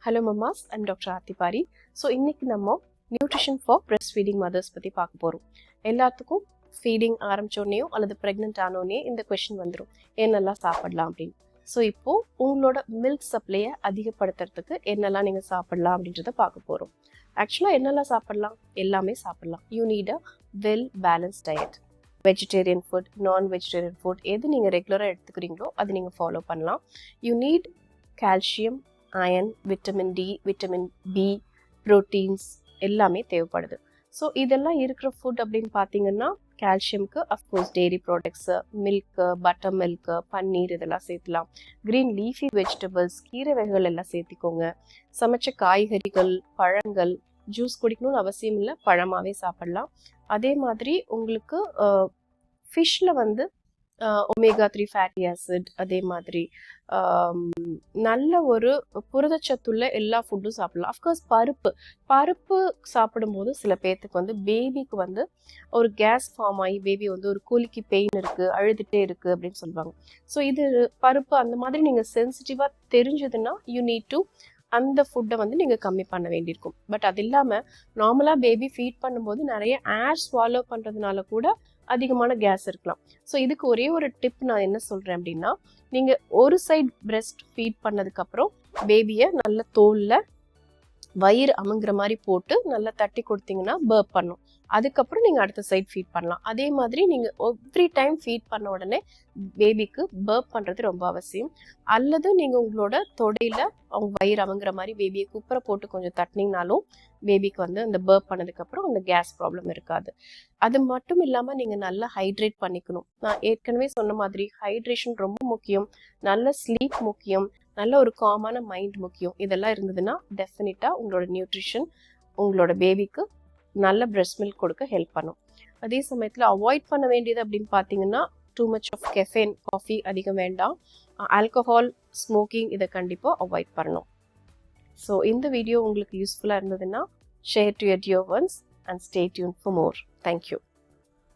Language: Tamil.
Hello mamas, I'm Dr. Aarti Pari. So இன்னைக்கு நம்ம nutrition for breast feeding mothers பற்றி பார்க்க போகிறோம். எல்லாத்துக்கும் ஃபீடிங் ஆரம்பிச்சோடனேயோ அல்லது ப்ரெக்னென்ட் ஆனோடனே இந்த கொஷின் வந்துடும், என்னெல்லாம் சாப்பிடலாம் அப்படின்னு. ஸோ இப்போது உங்களோட மில்க் சப்ளையை அதிகப்படுத்துறதுக்கு என்னெல்லாம் நீங்கள் சாப்பிடலாம் அப்படின்றத பார்க்க போகிறோம். ஆக்சுவலாக என்னெல்லாம் சாப்பிடலாம்? எல்லாமே சாப்பிடலாம். You need a well balance diet. Vegetarian food, non vegetarian food எது நீங்கள் ரெகுலராக எடுத்துக்கிறீங்களோ அது நீங்கள் ஃபாலோ பண்ணலாம். You need calcium, iron, vitamin D, vitamin B, proteins எல்லாமே தேவைப்படுது. ஸோ இதெல்லாம் இருக்கிற ஃபுட் அப்படின்னு பார்த்தீங்கன்னா கால்சியம்க்கு of course dairy products, milk, butter milk, paneer இதெல்லாம் சேர்த்துலாம். க்ரீன் லீஃபி வெஜிடபிள்ஸ், கீரை வகைகள் எல்லாம் சேர்த்திக்கோங்க. சமைச்ச காய்கறிகள், பழங்கள், ஜூஸ் குடிக்கணும்னு அவசியம் இல்லை, பழமாகவே சாப்பிடலாம். அதே மாதிரி உங்களுக்கு ஃபிஷ்ஷில் வந்து ஒமேகா 3 ஃபேட்டி ஆசிட், அதே மாதிரி நல்ல ஒரு புரதச்சத்துள்ள எல்லா ஃபுட்டும் சாப்பிடலாம். அஃப்கோர்ஸ் பருப்பு சாப்பிடும்போது சில பேர்த்துக்கு வந்து பேபிக்கு வந்து ஒரு கேஸ் ஃபார்ம் ஆகி பேபி வந்து ஒரு கூலிக்கு பெயின் இருக்குது, அழுதுகிட்டே இருக்குது அப்படின்னு சொல்லுவாங்க. ஸோ இது பருப்பு அந்த மாதிரி நீங்கள் சென்சிட்டிவாக தெரிஞ்சதுன்னா யூ நீட் டு அந்த ஃபுட்டை வந்து நீங்கள் கம்மி பண்ண வேண்டியிருக்கும். பட் அது இல்லாமல் நார்மலாக பேபி ஃபீட் பண்ணும்போது நிறைய ஏர் ஸ்வாலோ பண்ணுறதுனால கூட அதிகமான கேஸ் இருக்கலாம். ஸோ இதுக்கு ஒரே ஒரு டிப் நான் என்ன சொல்கிறேன் அப்படின்னா, நீங்கள் ஒரு சைட் பிரெஸ்ட் ஃபீட் பண்ணதுக்கப்புறம் பேபியை நல்ல தோலில் வயிறு அமுங்குற மாதிரி போட்டு நல்லா தட்டி கொடுத்தீங்கன்னா பர்ப் பண்ணும். அதுக்கப்புறம் நீங்கள் அடுத்த சைட் ஃபீட் பண்ணலாம். அதே மாதிரி நீங்கள் எவ்ரி டைம் ஃபீட் பண்ண உடனே பேபிக்கு பர்ப் பண்ணுறது ரொம்ப அவசியம். அல்லது நீங்கள் உங்களோட தொடையில் அவங்க வயிறு அமுங்குற மாதிரி பேபியை குப்புற போட்டு கொஞ்சம் தட்டினீங்கனாலும் பேபிக்கு வந்து அந்த பர்ப் பண்ணதுக்கப்புறம் அந்த கேஸ் ப்ராப்ளம் இருக்காது. அது மட்டும் இல்லாமல் நீங்கள் நல்லா ஹைட்ரேட் பண்ணிக்கணும். நான் ஏற்கனவே சொன்ன மாதிரி ஹைட்ரேஷன் ரொம்ப முக்கியம், நல்ல ஸ்லீப் முக்கியம், நல்ல ஒரு காமான மைண்ட் முக்கியம். இதெல்லாம் இருந்ததுன்னா டெஃபினட்டாக உங்களோட நியூட்ரிஷன் உங்களோட பேபிக்கு நல்ல பிரெஸ்ட் மில்க் கொடுக்க ஹெல்ப் பண்ணும். அதே சமயத்தில் அவாய்ட் பண்ண வேண்டியது அப்படின்னு பார்த்தீங்கன்னா too much of caffeine, coffee அதிகம் வேண்டாம். ஆல்கஹால், ஸ்மோக்கிங் இதை கண்டிப்பாக அவாய்ட் பண்ணணும். ஸோ இந்த வீடியோ உங்களுக்கு யூஸ்ஃபுல்லாக இருந்ததுன்னா share to your dear once and stay tune for more. Thank you.